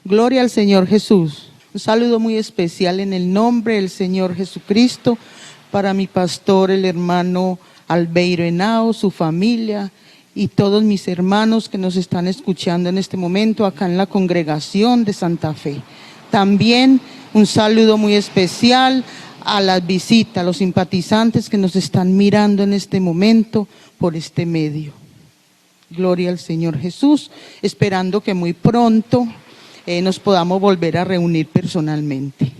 Gloria al Señor Jesús. Un saludo muy especial en el nombre del Señor Jesucristo para mi pastor, el hermano Albeiro Henao, su familia y todos mis hermanos que nos están escuchando en este momento acá en la congregación de Santa Fe. También un saludo muy especial a las visitas, a los simpatizantes que nos están mirando en este momento por este medio. Gloria al Señor Jesús, esperando que muy pronto nos podamos volver a reunir personalmente.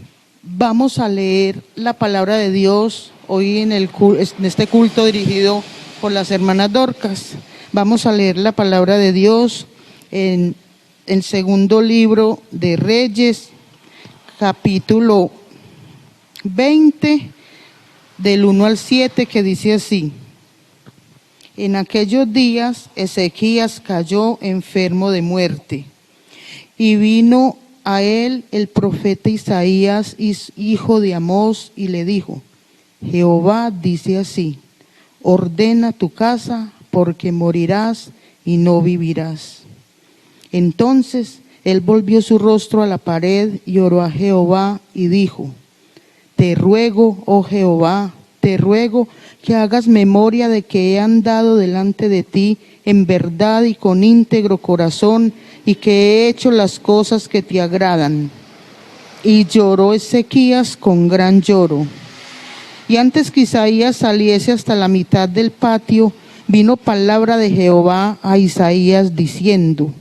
Vamos a leer la palabra de Dios hoy en este culto dirigido por las hermanas Dorcas. Vamos a leer la palabra de Dios en el segundo libro de Reyes, capítulo 20, del 1 al 7, que dice así: En aquellos días Ezequías cayó enfermo de muerte, y vino a él el profeta Isaías, hijo de Amós, y le dijo: Jehová dice así: ordena tu casa, porque morirás y no vivirás. Entonces él volvió su rostro a la pared y oró a Jehová y dijo: Te ruego, oh Jehová, te ruego que hagas memoria de que he andado delante de ti en verdad y con íntegro corazón, y que he hecho las cosas que te agradan. Y lloró Ezequías con gran lloro. Y antes que Isaías saliese hasta la mitad del patio, vino palabra de Jehová a Isaías diciendo: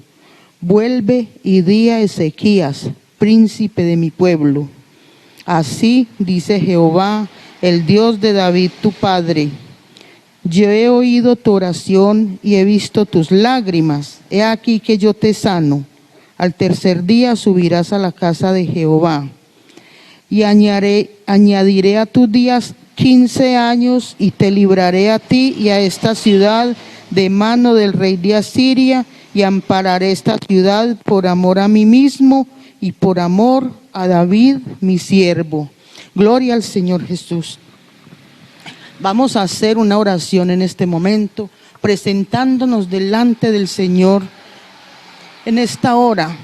Vuelve y di a Ezequías, príncipe de mi pueblo: Así dice Jehová, el Dios de David tu padre: Yo he oído tu oración y he visto tus lágrimas. He aquí que yo te sano. Al tercer día subirás a la casa de Jehová. Y añadiré a tus días 15 años, y te libraré a ti y a esta ciudad de mano del rey de Asiria, y ampararé esta ciudad por amor a mí mismo y por amor a David mi siervo. Gloria al Señor Jesús. Vamos a hacer una oración en este momento, presentándonos delante del Señor en esta hora,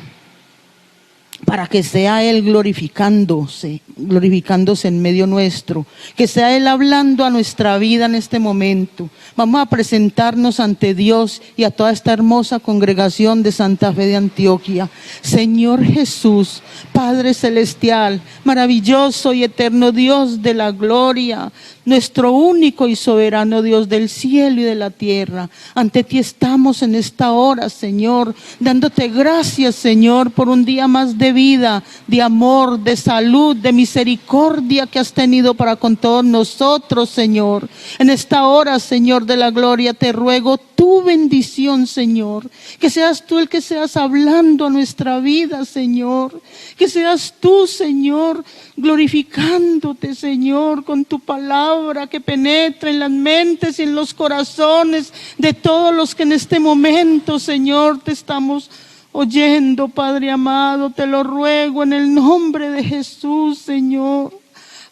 para que sea Él glorificándose en medio nuestro, que sea Él hablando a nuestra vida en este momento. Vamos a presentarnos ante Dios y a toda esta hermosa congregación de Santa Fe de Antioquia. Señor Jesús, Padre Celestial, maravilloso y eterno Dios de la gloria, nuestro único y soberano Dios del cielo y de la tierra, ante ti estamos en esta hora, Señor, dándote gracias, Señor, por un día más de vida, de amor, de salud, de misericordia que has tenido para con todos nosotros, Señor. En esta hora, Señor de la gloria, te ruego tu bendición, Señor, que seas tú el que seas hablando a nuestra vida, Señor, que seas tú, Señor, glorificándote, Señor, con tu palabra que penetra en las mentes y en los corazones de todos los que en este momento, Señor, te estamos oyendo, Padre amado. Te lo ruego en el nombre de Jesús, Señor.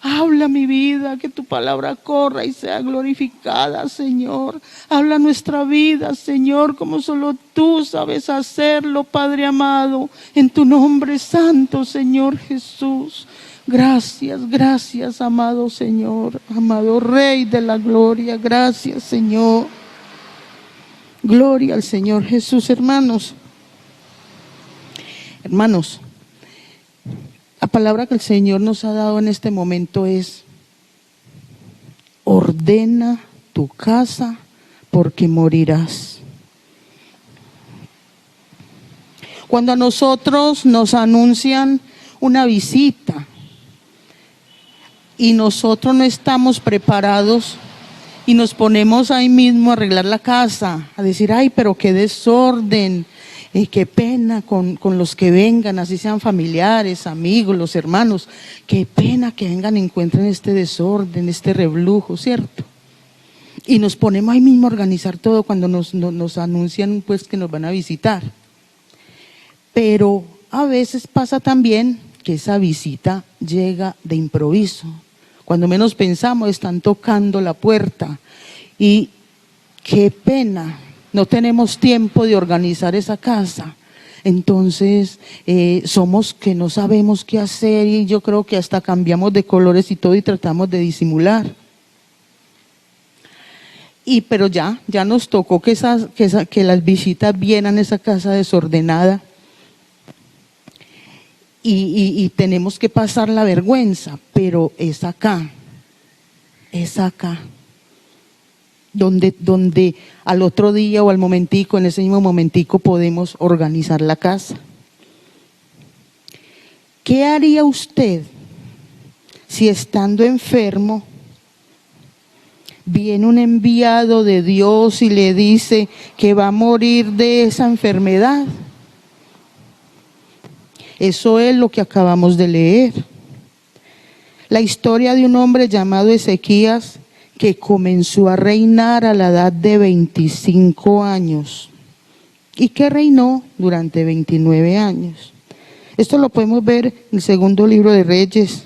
Habla mi vida, que tu palabra corra y sea glorificada, Señor. Habla nuestra vida, Señor, como solo tú sabes hacerlo, Padre amado. En tu nombre santo, Señor Jesús. Gracias, gracias, amado Señor, amado Rey de la gloria. Gracias, Señor. Gloria al Señor Jesús, hermanos. Hermanos, la palabra que el Señor nos ha dado en este momento es: ordena tu casa, porque morirás. Cuando a nosotros nos anuncian una visita y nosotros no estamos preparados y nos ponemos ahí mismo a arreglar la casa, a decir: ay, pero qué desorden, qué pena con los que vengan, así sean familiares, amigos, los hermanos, qué pena que vengan y encuentren este desorden, este reblujo, ¿cierto? Y nos ponemos ahí mismo a organizar todo cuando nos anuncian pues que nos van a visitar. Pero a veces pasa también que esa visita llega de improviso. Cuando menos pensamos, están tocando la puerta y qué pena, no tenemos tiempo de organizar esa casa. Entonces, somos que no sabemos qué hacer y yo creo que hasta cambiamos de colores y todo y tratamos de disimular. Pero ya nos tocó que las visitas vieran esa casa desordenada y tenemos que pasar la vergüenza, pero es acá, donde al otro día o al momentico, en ese mismo momentico podemos organizar la casa. ¿Qué haría usted si estando enfermo viene un enviado de Dios y le dice que va a morir de esa enfermedad? Eso es lo que acabamos de leer. La historia de un hombre llamado Ezequías que comenzó a reinar a la edad de 25 años y que reinó durante 29 años. Esto lo podemos ver en el segundo libro de Reyes,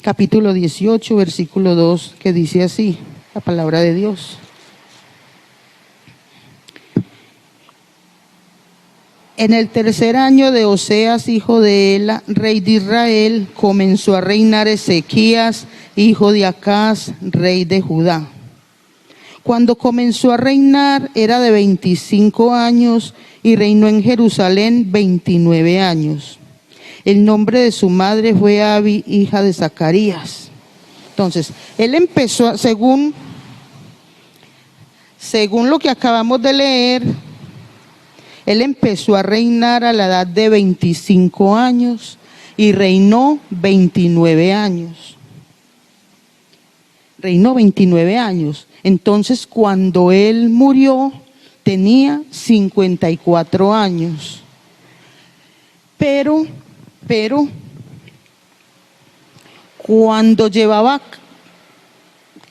capítulo 18, versículo 2, que dice así, la palabra de Dios. En el tercer año de Oseas, hijo de Ela, rey de Israel, comenzó a reinar Ezequías, hijo de Acaz, rey de Judá. Cuando comenzó a reinar era de 25 años y reinó en Jerusalén 29 años. El nombre de su madre fue Abi, hija de Zacarías. Entonces, él empezó, según lo que acabamos de leer, él empezó a reinar a la edad de 25 años y reinó 29 años. Reinó 29 años. Entonces, cuando él murió, tenía 54 años. Pero, cuando llevaba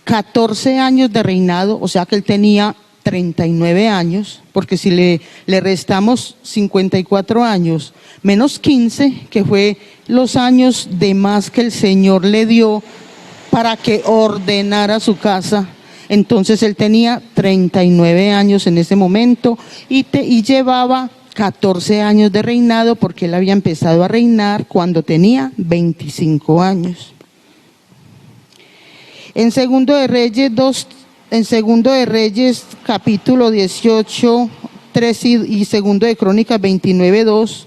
14 años de reinado, o sea que él tenía 39 años, porque si le restamos 54 años menos 15, que fue los años de más que el Señor le dio para que ordenara su casa, entonces él tenía 39 años en ese momento y llevaba 14 años de reinado, porque él había empezado a reinar cuando tenía 25 años. En Segundo de Reyes capítulo 18, 3 y Segundo de Crónicas 29, 2,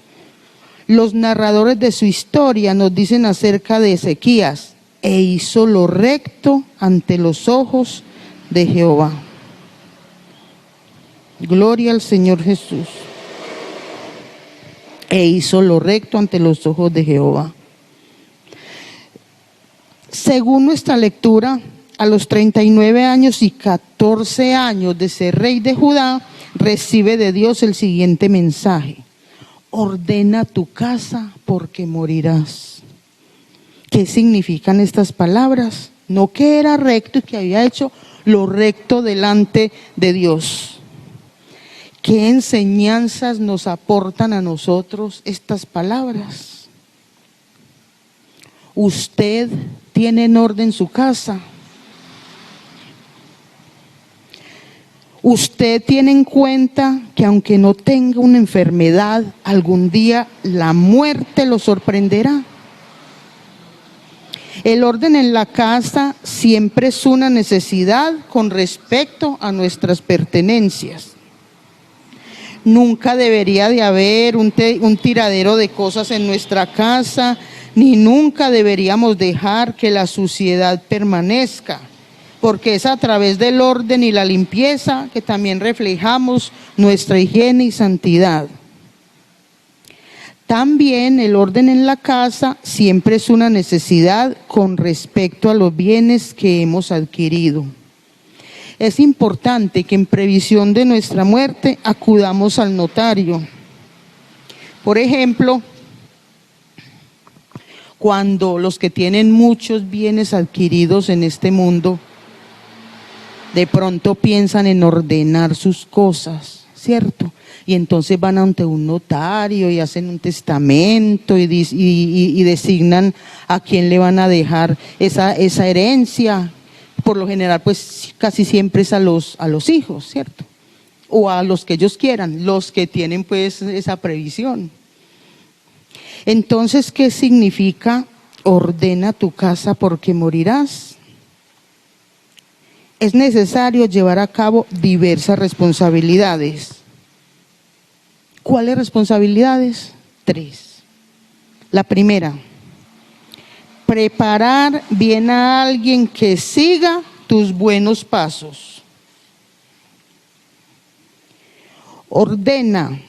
los narradores de su historia nos dicen acerca de Ezequías: e hizo lo recto ante los ojos de Jehová. Gloria al Señor Jesús. E hizo lo recto ante los ojos de Jehová. Según nuestra lectura, a los 39 años y 14 años de ser rey de Judá, recibe de Dios el siguiente mensaje: ordena tu casa porque morirás. ¿Qué significan estas palabras? No que era recto y que había hecho lo recto delante de Dios. ¿Qué enseñanzas nos aportan a nosotros estas palabras? ¿Usted tiene en orden su casa? ¿Usted tiene en cuenta que aunque no tenga una enfermedad, algún día la muerte lo sorprenderá? El orden en la casa siempre es una necesidad con respecto a nuestras pertenencias. Nunca debería de haber un tiradero de cosas en nuestra casa, ni nunca deberíamos dejar que la suciedad permanezca, porque es a través del orden y la limpieza que también reflejamos nuestra higiene y santidad. También el orden en la casa siempre es una necesidad con respecto a los bienes que hemos adquirido. Es importante que en previsión de nuestra muerte acudamos al notario. Por ejemplo, cuando los que tienen muchos bienes adquiridos en este mundo, de pronto piensan en ordenar sus cosas, ¿cierto? Y entonces van ante un notario y hacen un testamento y designan a quién le van a dejar esa herencia. Por lo general, pues casi siempre es a los hijos, ¿cierto? o a los que ellos quieran, los que tienen pues esa previsión. Entonces, ¿qué significa ordena tu casa porque morirás? Es necesario llevar a cabo diversas responsabilidades. ¿Cuáles responsabilidades? 3. La primera, preparar bien a alguien que siga tus buenos pasos. Ordena,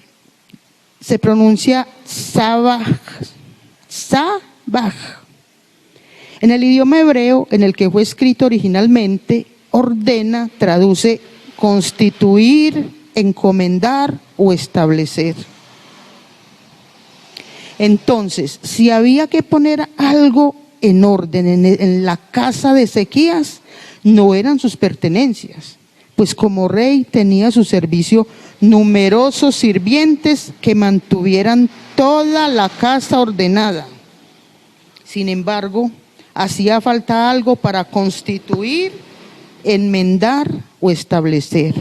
se pronuncia sabaj. En el idioma hebreo en el que fue escrito originalmente, ordena traduce constituir, encomendar o establecer. Entonces, si había que poner algo en orden en la casa de Ezequías, no eran sus pertenencias, pues como rey tenía a su servicio numerosos sirvientes que mantuvieran toda la casa ordenada. Sin embargo, hacía falta algo para constituir, enmendar o establecer.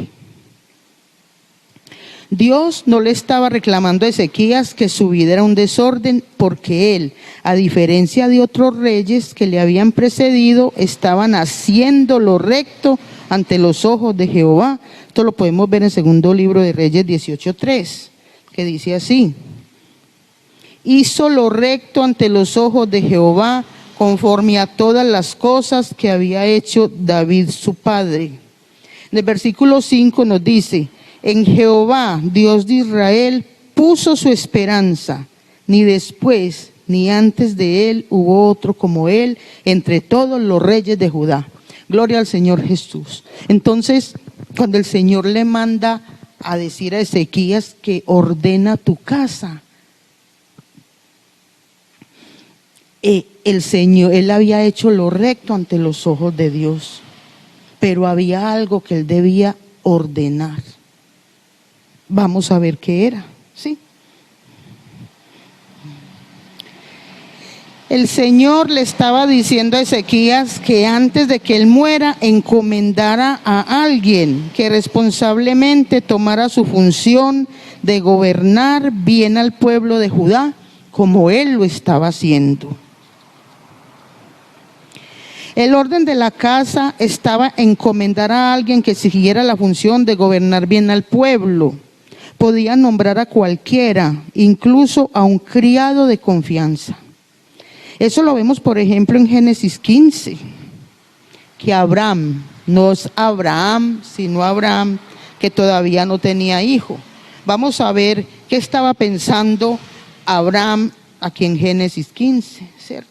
Dios no le estaba reclamando a Ezequías que su vida era un desorden, porque él, a diferencia de otros reyes que le habían precedido, estaban haciendo lo recto ante los ojos de Jehová. Esto lo podemos ver en el segundo libro de Reyes 18:3, que dice así: hizo lo recto ante los ojos de Jehová, conforme a todas las cosas que había hecho David su padre. En el versículo 5 nos dice: en Jehová, Dios de Israel, puso su esperanza, ni después ni antes de él hubo otro como él entre todos los reyes de Judá. Gloria al Señor Jesús. Entonces, cuando el Señor le manda a decir a Ezequías que ordena tu casa, el Señor, él había hecho lo recto ante los ojos de Dios, pero había algo que él debía ordenar. Vamos a ver qué era, ¿sí? El Señor le estaba diciendo a Ezequías que antes de que él muera, encomendara a alguien que responsablemente tomara su función de gobernar bien al pueblo de Judá, como él lo estaba haciendo. El orden de la casa estaba encomendar a alguien que siguiera la función de gobernar bien al pueblo. Podía nombrar a cualquiera, incluso a un criado de confianza. Eso lo vemos, por ejemplo, en Génesis 15, que Abraham, no es Abraham, sino Abraham, que todavía no tenía hijo. Vamos a ver qué estaba pensando Abraham aquí en Génesis 15, ¿cierto?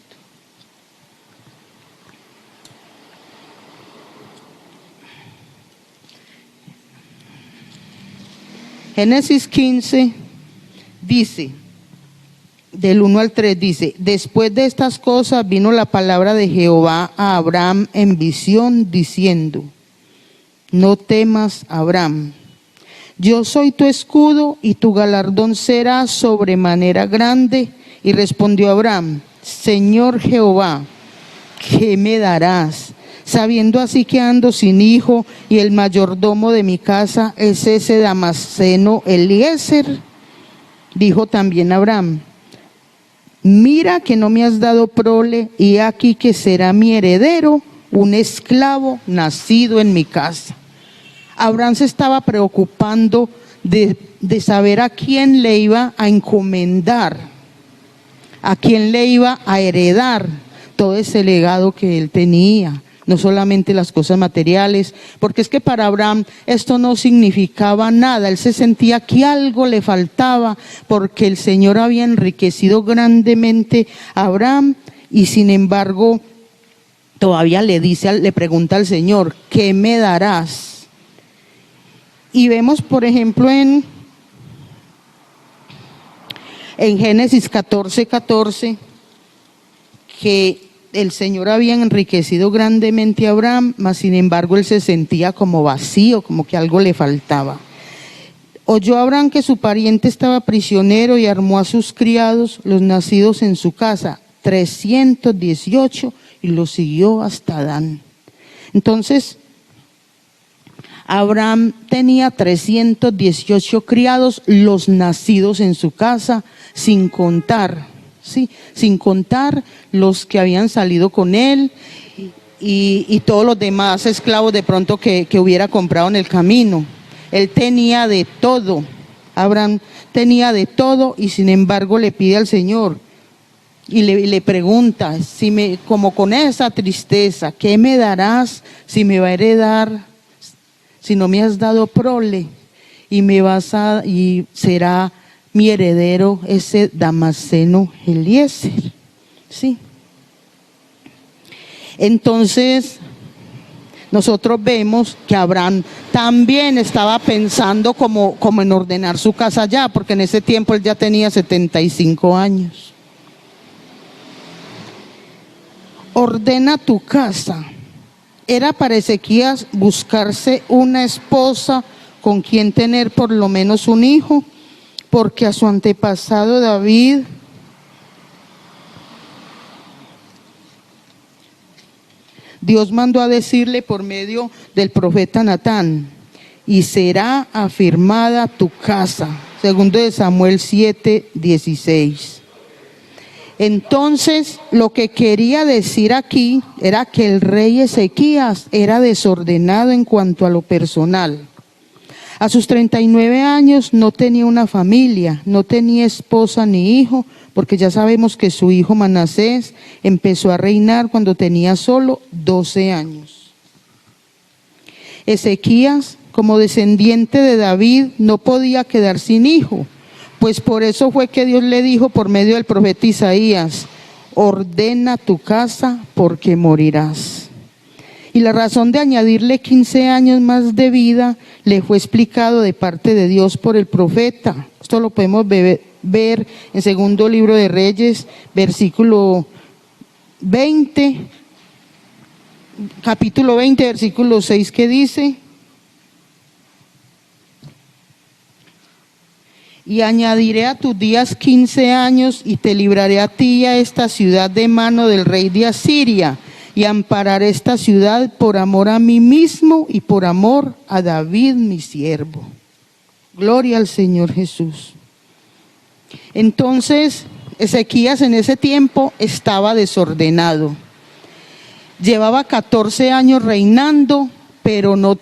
Génesis 15 dice, del 1 al 3 dice: después de estas cosas vino la palabra de Jehová a Abraham en visión, diciendo: no temas, Abraham, yo soy tu escudo y tu galardón será sobremanera grande. Y respondió Abraham: Señor Jehová, ¿qué me darás? Sabiendo así que ando sin hijo, y el mayordomo de mi casa es ese Damaseno Eliezer. Dijo también Abraham: mira que no me has dado prole, y aquí que será mi heredero un esclavo nacido en mi casa. Abraham se estaba preocupando de saber a quién le iba a encomendar, a quién le iba a heredar todo ese legado que él tenía. No solamente las cosas materiales, porque es que para Abraham esto no significaba nada. Él se sentía que algo le faltaba, porque el Señor había enriquecido grandemente a Abraham, y sin embargo todavía le pregunta al Señor: ¿qué me darás? Y vemos, por ejemplo, en Génesis 14:14, que el Señor había enriquecido grandemente a Abraham, mas sin embargo él se sentía como vacío, como que algo le faltaba. Oyó Abraham que su pariente estaba prisionero y armó a sus criados, los nacidos en su casa, 318, y los siguió hasta Dan. Entonces, Abraham tenía 318 criados, los nacidos en su casa, sin contar, ¿sí? Sin contar los que habían salido con él y todos los demás esclavos de pronto que hubiera comprado en el camino. Él tenía de todo, Abraham tenía de todo, y sin embargo le pide al Señor y le pregunta, como con esa tristeza, ¿qué me darás si me va a heredar? Si no me has dado prole y será mi heredero ese Damaseno Eliezer. Sí. Entonces, nosotros vemos que Abraham también estaba pensando como en ordenar su casa ya, porque en ese tiempo él ya tenía 75 años. Ordena tu casa. Era para Ezequías buscarse una esposa con quien tener por lo menos un hijo, porque a su antepasado David Dios mandó a decirle por medio del profeta Natán: y será afirmada tu casa. Segundo de Samuel 7:16. Entonces, lo que quería decir aquí era que el rey Ezequías era desordenado en cuanto a lo personal. A sus 39 años no tenía una familia, no tenía esposa ni hijo, porque ya sabemos que su hijo Manasés empezó a reinar cuando tenía solo 12 años. Ezequías, como descendiente de David, no podía quedar sin hijo. Pues por eso fue que Dios le dijo por medio del profeta Isaías: ordena tu casa porque morirás. Y la razón de añadirle 15 años más de vida le fue explicado de parte de Dios por el profeta. Esto lo podemos ver en segundo libro de Reyes, capítulo 20, versículo 6, que dice: y añadiré a tus días 15 años y te libraré a ti y a esta ciudad de mano del rey de Asiria, y ampararé esta ciudad por amor a mí mismo y por amor a David mi siervo. Gloria al Señor Jesús. Entonces, Ezequías en ese tiempo estaba desordenado. Llevaba 14 años reinando, pero no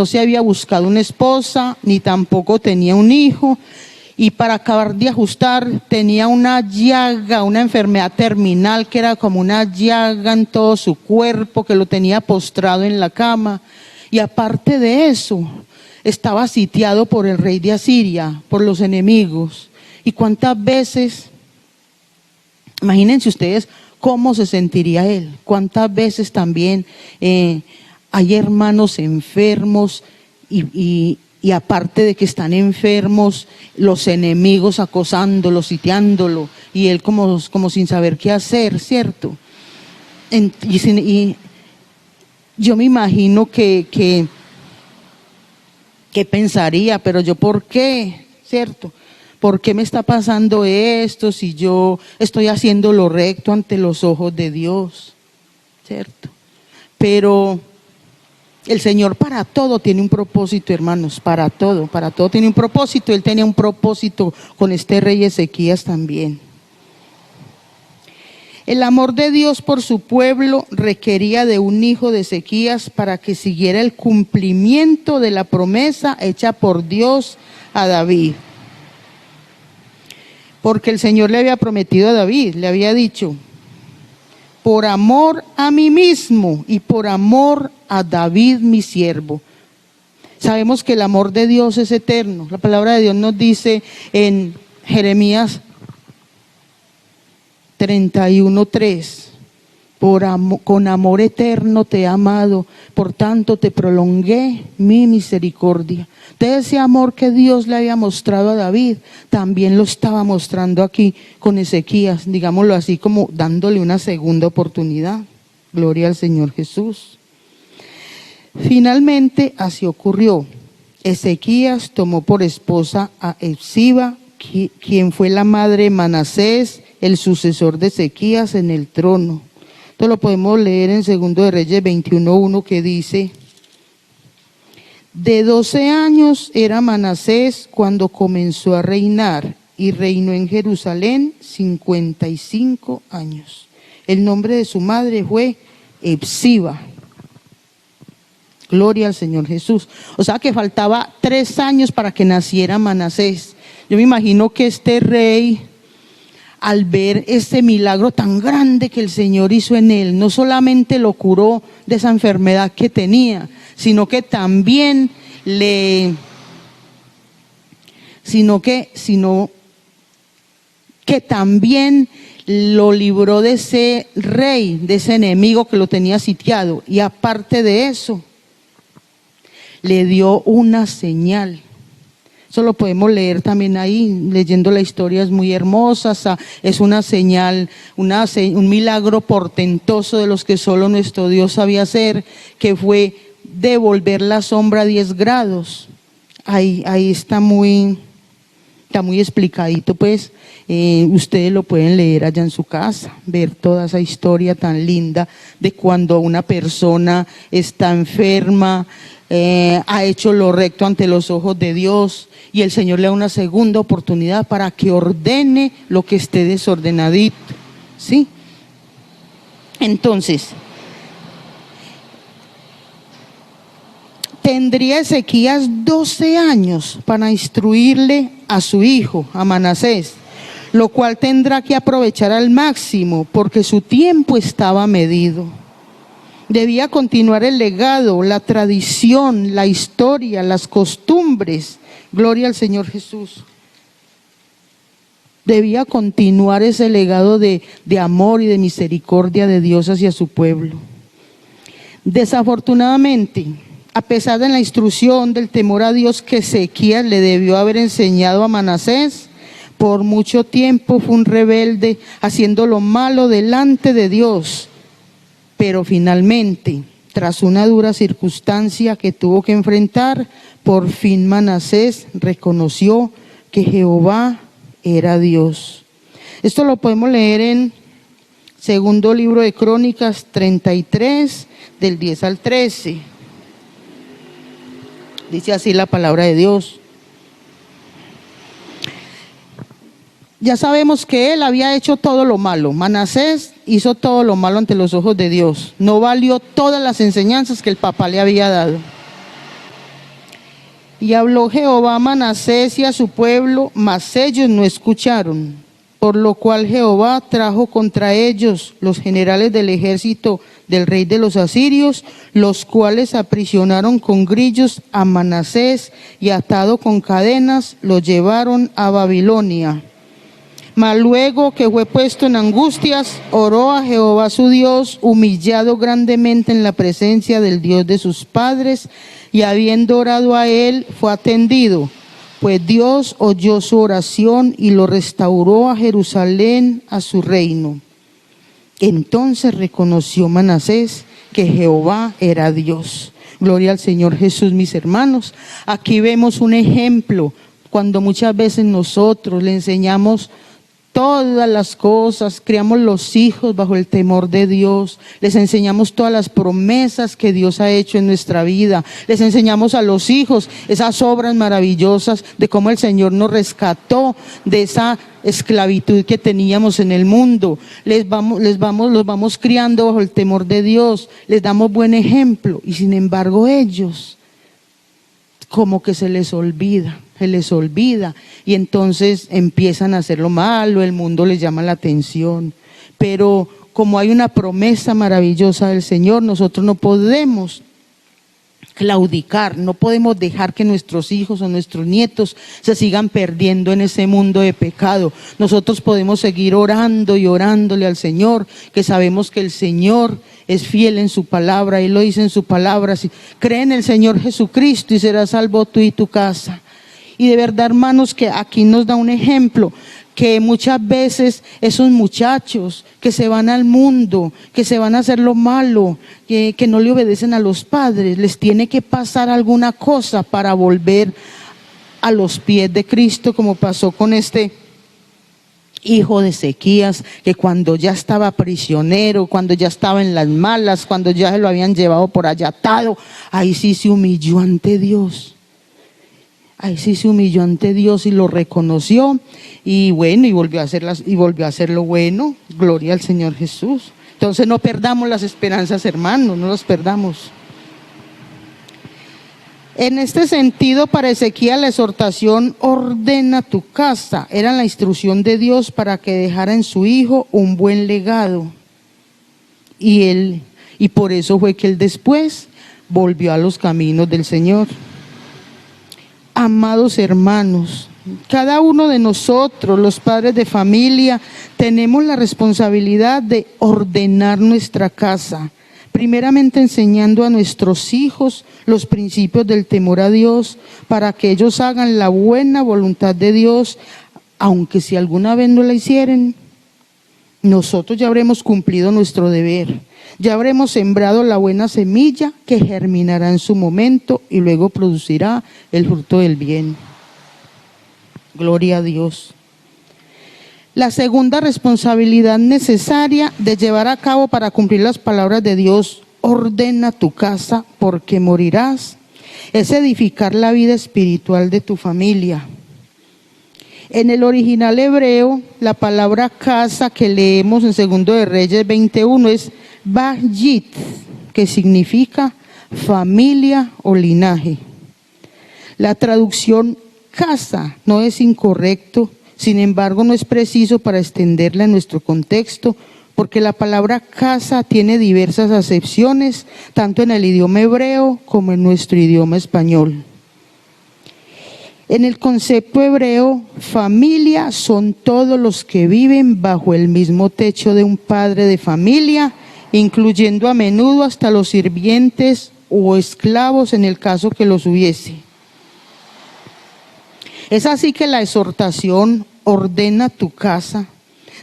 se había buscado una esposa, ni tampoco tenía un hijo. Y para acabar de ajustar, tenía una llaga, una enfermedad terminal que era como una llaga en todo su cuerpo, que lo tenía postrado en la cama. Y aparte de eso, estaba sitiado por el rey de Asiria, por los enemigos. Y cuántas veces, imagínense ustedes cómo se sentiría él. Cuántas veces también hay hermanos enfermos y aparte de que están enfermos, los enemigos acosándolo, sitiándolo, y él como sin saber qué hacer, ¿cierto? Y yo me imagino que pensaría, pero yo ¿por qué? ¿Cierto? ¿Por qué me está pasando esto si yo estoy haciendo lo recto ante los ojos de Dios? ¿Cierto? Pero el Señor para todo tiene un propósito, hermanos, para todo tiene un propósito. Él tenía un propósito con este rey Ezequías también. El amor de Dios por su pueblo requería de un hijo de Ezequías para que siguiera el cumplimiento de la promesa hecha por Dios a David. Porque el Señor le había prometido a David, le había dicho: por amor a mí mismo y por amor a David mi siervo. Sabemos que el amor de Dios es eterno. La palabra de Dios nos dice en Jeremías 31:3: con amor eterno te he amado, por tanto te prolongué mi misericordia. Entonces ese amor que Dios le había mostrado a David, también lo estaba mostrando aquí con Ezequías, digámoslo así, como dándole una segunda oportunidad. Gloria al Señor Jesús. Finalmente así ocurrió. Ezequías tomó por esposa a Hepsiba, quien fue la madre de Manasés, el sucesor de Ezequías en el trono. Esto lo podemos leer en segundo de Reyes 21:1, que dice: De 12 años era Manasés cuando comenzó a reinar y reinó en Jerusalén 55 años. El nombre de su madre fue Epsiba. Gloria al Señor Jesús. O sea que faltaba 3 años para que naciera Manasés. Yo me imagino que este rey, al ver este milagro tan grande que el Señor hizo en él, no solamente lo curó de esa enfermedad que tenía, sino que también también lo libró de ese rey, de ese enemigo que lo tenía sitiado. Y aparte de eso, le dio una señal. Eso lo podemos leer también ahí, leyendo la historia, es muy hermosa, es una señal, un milagro portentoso de los que solo nuestro Dios sabía hacer, que fue devolver la sombra a 10 grados. Ahí está muy explicadito, pues. Ustedes lo pueden leer allá en su casa, ver toda esa historia tan linda de cuando una persona está enferma, ha hecho lo recto ante los ojos de Dios y el Señor le da una segunda oportunidad para que ordene lo que esté desordenadito, ¿sí? Entonces, tendría Ezequías 12 años para instruirle a su hijo, a Manasés, lo cual tendrá que aprovechar al máximo porque su tiempo estaba medido. Debía continuar el legado, la tradición, la historia, las costumbres. Gloria al Señor Jesús. Debía continuar ese legado de amor y de misericordia de Dios hacia su pueblo. Desafortunadamente, a pesar de la instrucción del temor a Dios que Ezequías le debió haber enseñado a Manasés, por mucho tiempo fue un rebelde haciendo lo malo delante de Dios. Pero finalmente, tras una dura circunstancia que tuvo que enfrentar, por fin Manasés reconoció que Jehová era Dios. Esto lo podemos leer en segundo libro de Crónicas 33, del 10 al 13. Dice así la palabra de Dios. Ya sabemos que él había hecho todo lo malo. Manasés hizo todo lo malo ante los ojos de Dios. No valió todas las enseñanzas que el papá le había dado. Y habló Jehová a Manasés y a su pueblo, mas ellos no escucharon. Por lo cual Jehová trajo contra ellos los generales del ejército del rey de los asirios, los cuales aprisionaron con grillos a Manasés y atado con cadenas lo llevaron a Babilonia. Mas luego que fue puesto en angustias, oró a Jehová su Dios, humillado grandemente en la presencia del Dios de sus padres, y habiendo orado a él, fue atendido, pues Dios oyó su oración y lo restauró a Jerusalén, a su reino. Entonces reconoció Manasés que Jehová era Dios. Gloria al Señor Jesús, mis hermanos. Aquí vemos un ejemplo cuando muchas veces nosotros le enseñamos todas las cosas, criamos los hijos bajo el temor de Dios, les enseñamos todas las promesas que Dios ha hecho en nuestra vida, les enseñamos a los hijos esas obras maravillosas de cómo el Señor nos rescató de esa esclavitud que teníamos en el mundo, los vamos criando bajo el temor de Dios, les damos buen ejemplo y sin embargo ellos como que se les olvida y entonces empiezan a hacer lo malo, el mundo les llama la atención, pero como hay una promesa maravillosa del Señor, nosotros no podemos claudicar, no podemos dejar que nuestros hijos o nuestros nietos se sigan perdiendo en ese mundo de pecado. Nosotros podemos seguir orando y orándole al Señor, que sabemos que el Señor es fiel en su palabra, Él lo dice en su palabra, cree en el Señor Jesucristo y serás salvo tú y tu casa. Y de verdad, hermanos, que aquí nos da un ejemplo, que muchas veces esos muchachos que se van al mundo, que se van a hacer lo malo, que no le obedecen a los padres, les tiene que pasar alguna cosa para volver a los pies de Cristo, como pasó con este hijo de Ezequías, que cuando ya estaba prisionero, cuando ya estaba en las malas, cuando ya se lo habían llevado por allá atado, ahí sí se humilló ante Dios. Ahí sí se humilló ante Dios y lo reconoció, y bueno, y volvió a hacer lo bueno. Gloria al Señor Jesús. Entonces no perdamos las esperanzas, hermanos, no las perdamos. En este sentido, para Ezequías la exhortación ordena tu casa era la instrucción de Dios para que dejara en su hijo un buen legado. Y por eso fue que él después volvió a los caminos del Señor. Amados hermanos, cada uno de nosotros, los padres de familia, tenemos la responsabilidad de ordenar nuestra casa, primeramente enseñando a nuestros hijos los principios del temor a Dios, para que ellos hagan la buena voluntad de Dios, aunque si alguna vez no la hicieren, nosotros ya habremos cumplido nuestro deber, ya habremos sembrado la buena semilla que germinará en su momento y luego producirá el fruto del bien. Gloria a Dios. La segunda responsabilidad necesaria de llevar a cabo para cumplir las palabras de Dios, ordena tu casa porque morirás, es edificar la vida espiritual de tu familia. En el original hebreo, la palabra casa que leemos en 2 de Reyes 21 es Bayit, que significa familia o linaje. La traducción casa no es incorrecto, sin embargo no es preciso para extenderla en nuestro contexto, porque la palabra casa tiene diversas acepciones, tanto en el idioma hebreo como en nuestro idioma español. En el concepto hebreo, familia son todos los que viven bajo el mismo techo de un padre de familia, incluyendo a menudo hasta los sirvientes o esclavos en el caso que los hubiese. Es así que la exhortación ordena tu casa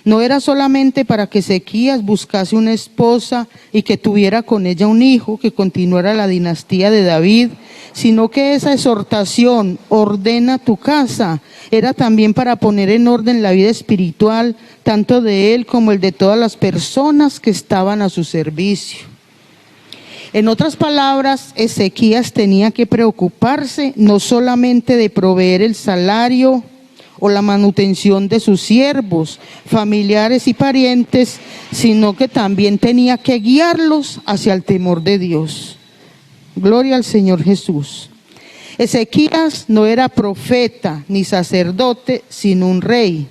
no era solamente para que Ezequías buscase una esposa y que tuviera con ella un hijo que continuara la dinastía de David, sino que esa exhortación, ordena tu casa, era también para poner en orden la vida espiritual, tanto de él como el de todas las personas que estaban a su servicio. En otras palabras, Ezequías tenía que preocuparse no solamente de proveer el salario o la manutención de sus siervos, familiares y parientes, sino que también tenía que guiarlos hacia el temor de Dios. Gloria al Señor Jesús. Ezequías no era profeta ni sacerdote, sino un rey,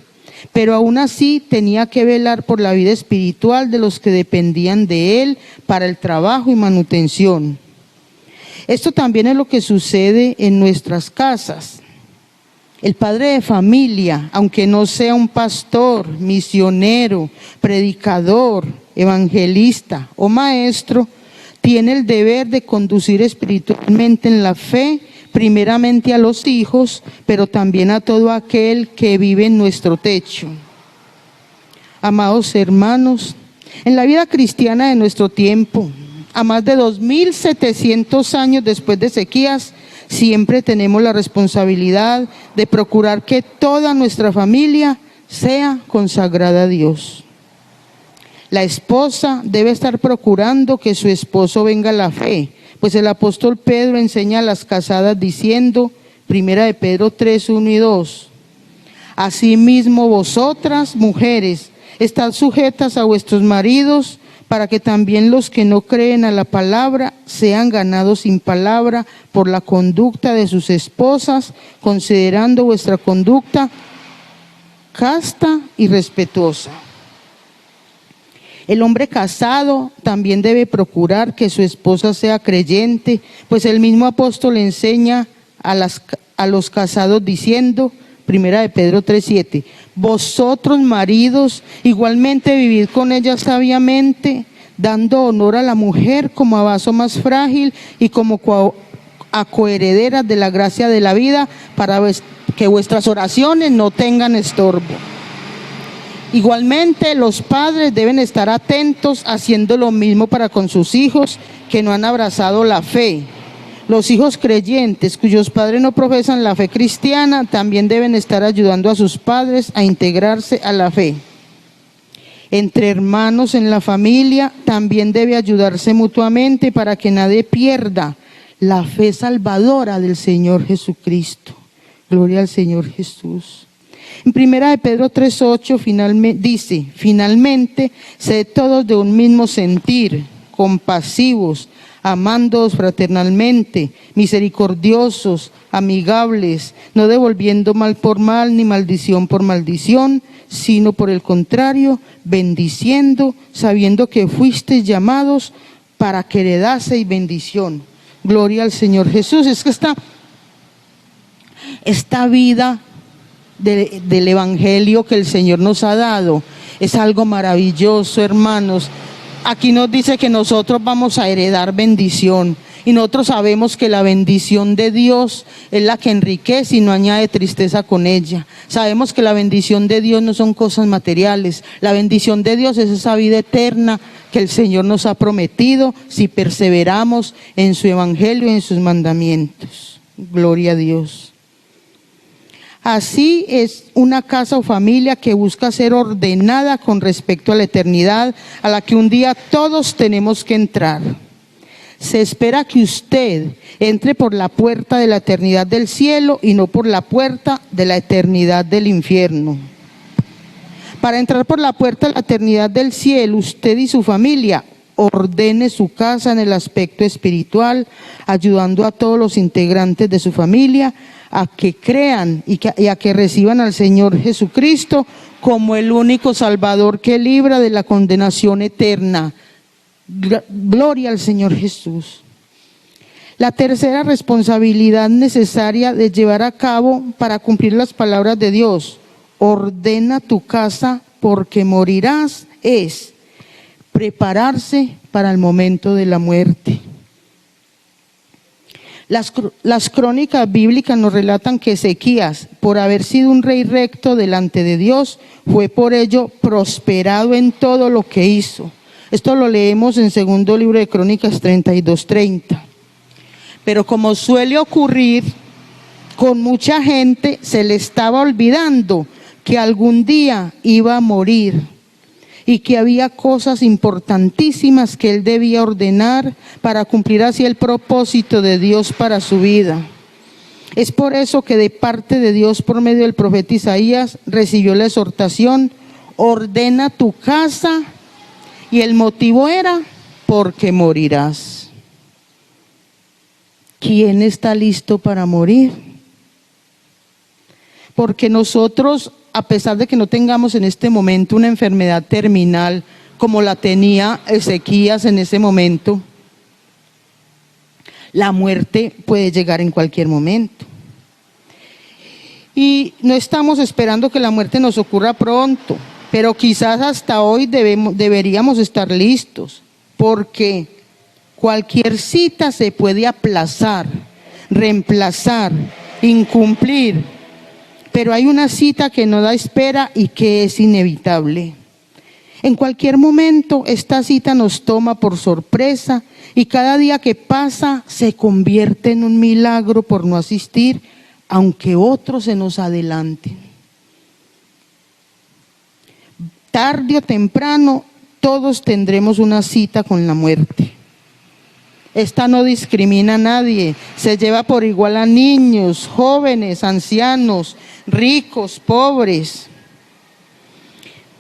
pero aún así tenía que velar por la vida espiritual de los que dependían de él para el trabajo y manutención. Esto también es lo que sucede en nuestras casas. El padre de familia, aunque no sea un pastor, misionero, predicador, evangelista o maestro, tiene el deber de conducir espiritualmente en la fe, primeramente a los hijos, pero también a todo aquel que vive en nuestro techo. Amados hermanos, en la vida cristiana de nuestro tiempo, a más de 2700 años después de Ezequías, siempre tenemos la responsabilidad de procurar que toda nuestra familia sea consagrada a Dios. La esposa debe estar procurando que su esposo venga a la fe, pues el apóstol Pedro enseña a las casadas diciendo, 1 de Pedro 3, 1 y 2, asimismo vosotras, mujeres, estad sujetas a vuestros maridos, para que también los que no creen a la palabra sean ganados sin palabra por la conducta de sus esposas, considerando vuestra conducta casta y respetuosa. El hombre casado también debe procurar que su esposa sea creyente, pues el mismo apóstol enseña a los casados diciendo, 1 de Pedro 3:7, vosotros maridos igualmente vivid con ella sabiamente, dando honor a la mujer como a vaso más frágil y como a coherederas de la gracia de la vida, para que vuestras oraciones no tengan estorbo. Igualmente los padres deben estar atentos haciendo lo mismo para con sus hijos que no han abrazado la fe, Los hijos creyentes cuyos padres no profesan la fe cristiana también deben estar ayudando a sus padres a integrarse a la fe. Entre hermanos en la familia también debe ayudarse mutuamente para que nadie pierda la fe salvadora del Señor Jesucristo. Gloria al Señor Jesús. En 1 Pedro 3:8 dice, finalmente, sed todos de un mismo sentir, compasivos, amándoos fraternalmente, misericordiosos, amigables, no devolviendo mal por mal ni maldición por maldición, sino por el contrario, bendiciendo, sabiendo que fuisteis llamados para que heredaseis bendición. Gloria al Señor Jesús. Es que esta vida del Evangelio que el Señor nos ha dado es algo maravilloso, hermanos. Aquí nos dice que nosotros vamos a heredar bendición y nosotros sabemos que la bendición de Dios es la que enriquece y no añade tristeza con ella. Sabemos que la bendición de Dios no son cosas materiales, la bendición de Dios es esa vida eterna que el Señor nos ha prometido si perseveramos en su Evangelio y en sus mandamientos. Gloria a Dios. Así es una casa o familia que busca ser ordenada con respecto a la eternidad, a la que un día todos tenemos que entrar. Se espera que usted entre por la puerta de la eternidad del cielo y no por la puerta de la eternidad del infierno. Para entrar por la puerta de la eternidad del cielo, usted y su familia ordene su casa en el aspecto espiritual, ayudando a todos los integrantes de su familia a que crean y a que reciban al Señor Jesucristo como el único Salvador que libra de la condenación eterna. Gloria al Señor Jesús. La tercera responsabilidad necesaria de llevar a cabo para cumplir las palabras de Dios, ordena tu casa porque morirás, es prepararse para el momento de la muerte. Las crónicas bíblicas nos relatan que Ezequías, por haber sido un rey recto delante de Dios, fue por ello prosperado en todo lo que hizo. Esto lo leemos en segundo libro de Crónicas 32:30. Pero como suele ocurrir con mucha gente, se le estaba olvidando que algún día iba a morir y que había cosas importantísimas que él debía ordenar para cumplir así el propósito de Dios para su vida. Es por eso que de parte de Dios, por medio del profeta Isaías, recibió la exhortación, ordena tu casa, y el motivo era, porque morirás. ¿Quién está listo para morir? Porque nosotros, a pesar de que no tengamos en este momento una enfermedad terminal como la tenía Ezequías en ese momento, la muerte puede llegar en cualquier momento. Y no estamos esperando que la muerte nos ocurra pronto, pero quizás hasta hoy deberíamos estar listos, porque cualquier cita se puede aplazar, reemplazar, incumplir. Pero hay una cita que no da espera y que es inevitable. En cualquier momento esta cita nos toma por sorpresa y cada día que pasa se convierte en un milagro por no asistir, aunque otros se nos adelanten. Tarde o temprano todos tendremos una cita con la muerte. Esta no discrimina a nadie, se lleva por igual a niños, jóvenes, ancianos, ricos, pobres.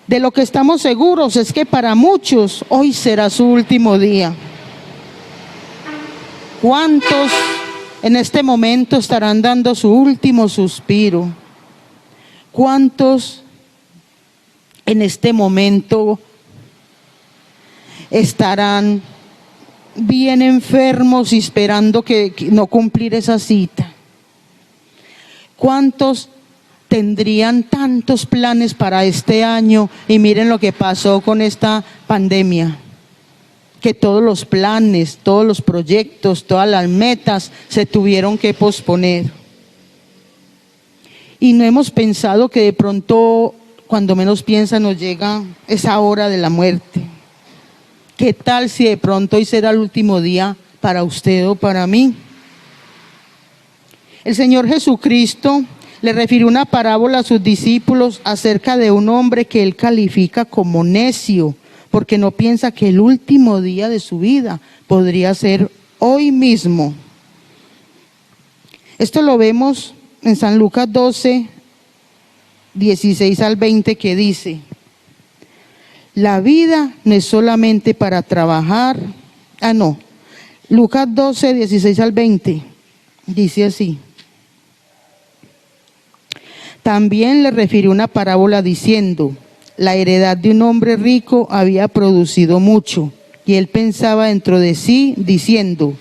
De lo que estamos seguros es que para muchos hoy será su último día. ¿Cuántos en este momento estarán dando su último suspiro? ¿Cuántos en este momento estarán bien enfermos y esperando que no cumplir esa cita? ¿Cuántos tendrían tantos planes para este año y miren lo que pasó con esta pandemia? Que todos los planes, todos los proyectos, todas las metas se tuvieron que posponer. Y no hemos pensado que de pronto, cuando menos piensa, nos llega esa hora de la muerte. ¿Qué tal si de pronto hoy será el último día para usted o para mí? El Señor Jesucristo le refirió una parábola a sus discípulos acerca de un hombre que él califica como necio, porque no piensa que el último día de su vida podría ser hoy mismo. Esto lo vemos en San Lucas 12, 16 al 20, que dice: la vida no es solamente para trabajar. Lucas 12, 16 al 20, dice así. También le refirió una parábola diciendo: la heredad de un hombre rico había producido mucho, y él pensaba dentro de sí, diciendo: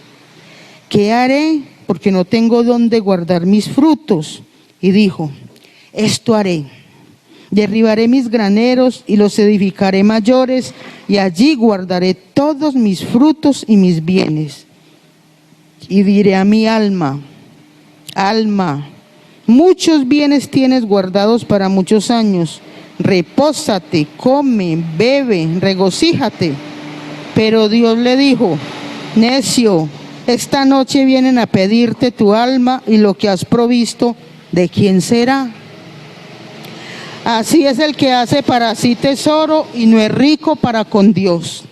¿qué haré? Porque no tengo dónde guardar mis frutos. Y dijo: esto haré: derribaré mis graneros y los edificaré mayores, y allí guardaré todos mis frutos y mis bienes. Y diré a mi alma: alma, muchos bienes tienes guardados para muchos años. Repósate, come, bebe, regocíjate. Pero Dios le dijo: necio, esta noche vienen a pedirte tu alma, y lo que has provisto, ¿de quién será? Así es el que hace para sí tesoro y no es rico para con Dios.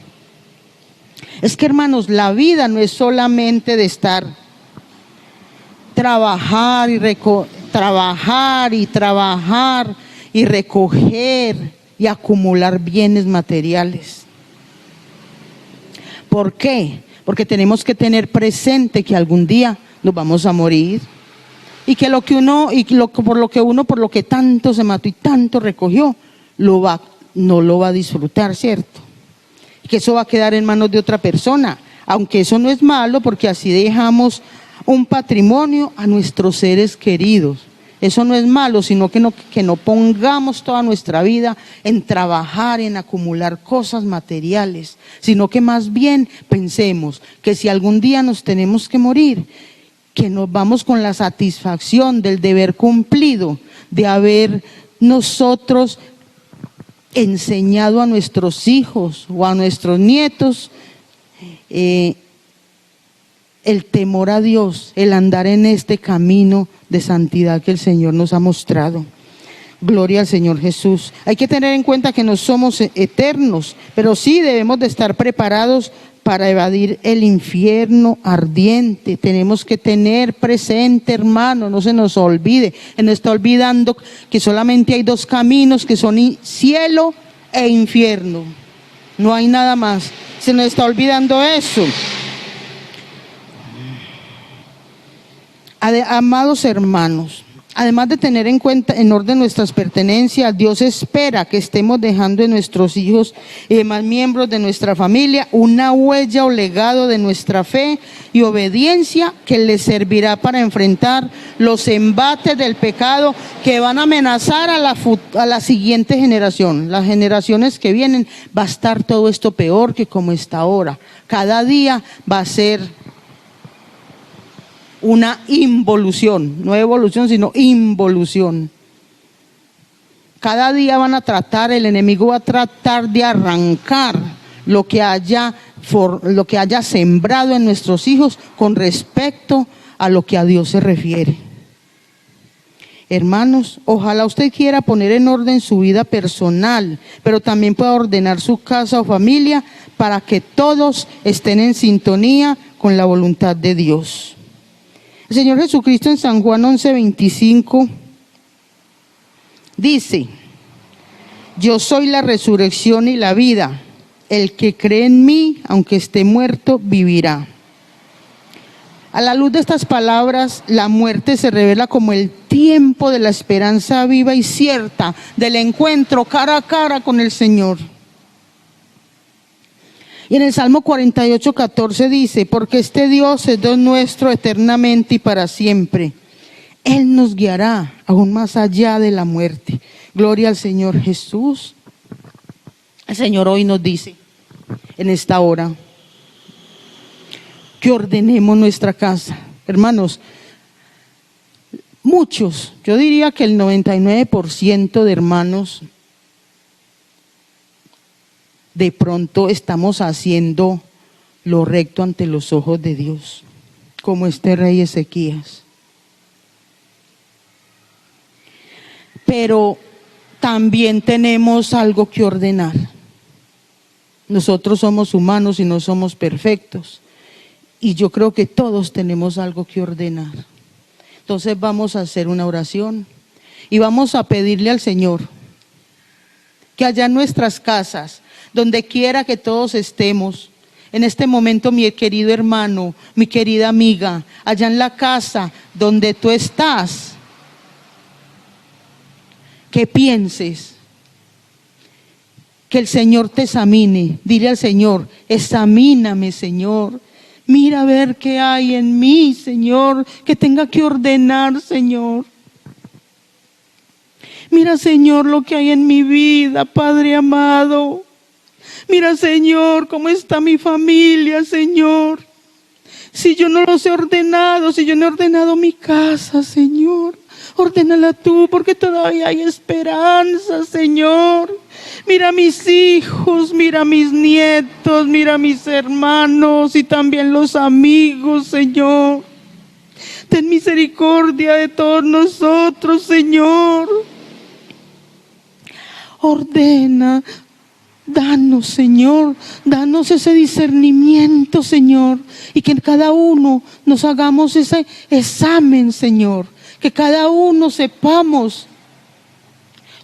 Es que, hermanos, la vida no es solamente de estar trabajar y recoger y acumular bienes materiales. ¿Por qué? Porque tenemos que tener presente que algún día nos vamos a morir, y que por lo que tanto se mató y tanto recogió, no lo va a disfrutar, ¿cierto? Y que eso va a quedar en manos de otra persona, aunque eso no es malo, porque así dejamos un patrimonio a nuestros seres queridos. Eso no es malo, sino que no pongamos toda nuestra vida en trabajar, en acumular cosas materiales, sino que más bien pensemos que si algún día nos tenemos que morir, que nos vamos con la satisfacción del deber cumplido, de haber nosotros enseñado a nuestros hijos o a nuestros nietos el temor a Dios, el andar en este camino de santidad que el Señor nos ha mostrado. Gloria al Señor Jesús. Hay que tener en cuenta que no somos eternos, pero sí debemos de estar preparados para evadir el infierno ardiente. Tenemos que tener presente, hermano, no se nos olvide. Se nos está olvidando que solamente hay dos caminos, que son cielo e infierno. No hay nada más. Se nos está olvidando eso. Amados hermanos, además de tener en cuenta en orden nuestras pertenencias, Dios espera que estemos dejando en nuestros hijos y demás miembros de nuestra familia una huella o legado de nuestra fe y obediencia que les servirá para enfrentar los embates del pecado que van a amenazar a la siguiente generación. Las generaciones que vienen, va a estar todo esto peor que como está ahora. Cada día va a ser una involución, no evolución, sino involución. Cada día el enemigo va a tratar de arrancar lo que haya sembrado en nuestros hijos con respecto a lo que a Dios se refiere. Hermanos, ojalá usted quiera poner en orden su vida personal, pero también pueda ordenar su casa o familia para que todos estén en sintonía con la voluntad de Dios. El Señor Jesucristo en San Juan 11:25 dice: yo soy la resurrección y la vida. El que cree en mí, aunque esté muerto, vivirá. A la luz de estas palabras, la muerte se revela como el tiempo de la esperanza viva y cierta, del encuentro cara a cara con el Señor. Y en el Salmo 48:14 dice: porque este Dios es Dios nuestro eternamente y para siempre. Él nos guiará aún más allá de la muerte. Gloria al Señor Jesús. El Señor hoy nos dice en esta hora que ordenemos nuestra casa. Hermanos, muchos, yo diría que el 99% de hermanos, de pronto estamos haciendo lo recto ante los ojos de Dios, como este rey Ezequías. pero también tenemos algo que ordenar. Nosotros somos humanos y no somos perfectos. Y yo creo que todos tenemos algo que ordenar. Entonces vamos a hacer una oración y vamos a pedirle al Señor que allá en nuestras casas, donde quiera que todos estemos, en este momento, mi querido hermano, mi querida amiga, allá en la casa donde tú estás, que pienses, que el Señor te examine. Dile al Señor: examíname, Señor. Mira a ver qué hay en mí, Señor, que tenga que ordenar, Señor. Mira, Señor, lo que hay en mi vida, Padre amado. Mira, Señor, cómo está mi familia, Señor. Si yo no los he ordenado, si yo no he ordenado mi casa, Señor, ordénala tú, porque todavía hay esperanza, Señor. Mira a mis hijos, mira a mis nietos, mira a mis hermanos y también los amigos, Señor. Ten misericordia de todos nosotros, Señor. Ordena. Danos, Señor, danos ese discernimiento, Señor, y que cada uno nos hagamos ese examen, Señor, que cada uno sepamos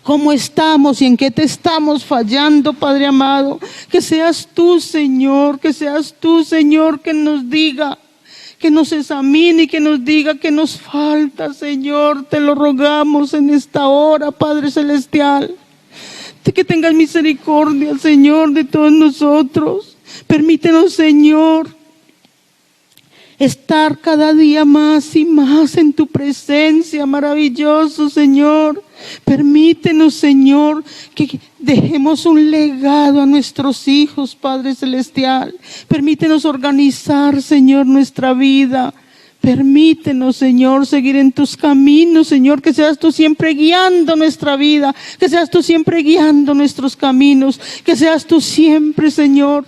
cómo estamos y en qué te estamos fallando, Padre amado. Que seas tú, Señor, que nos diga, que nos examine y que nos diga qué nos falta, Señor. Te lo rogamos en esta hora, Padre celestial. Que tengas misericordia, Señor, de todos nosotros. Permítenos, Señor, estar cada día más y más en tu presencia, maravilloso, Señor. Permítenos, Señor, que dejemos un legado a nuestros hijos, Padre celestial. Permítenos organizar, Señor, nuestra vida. Permítenos, Señor, seguir en tus caminos, Señor, que seas tú siempre guiando nuestra vida, que seas tú siempre guiando nuestros caminos, que seas tú siempre, Señor,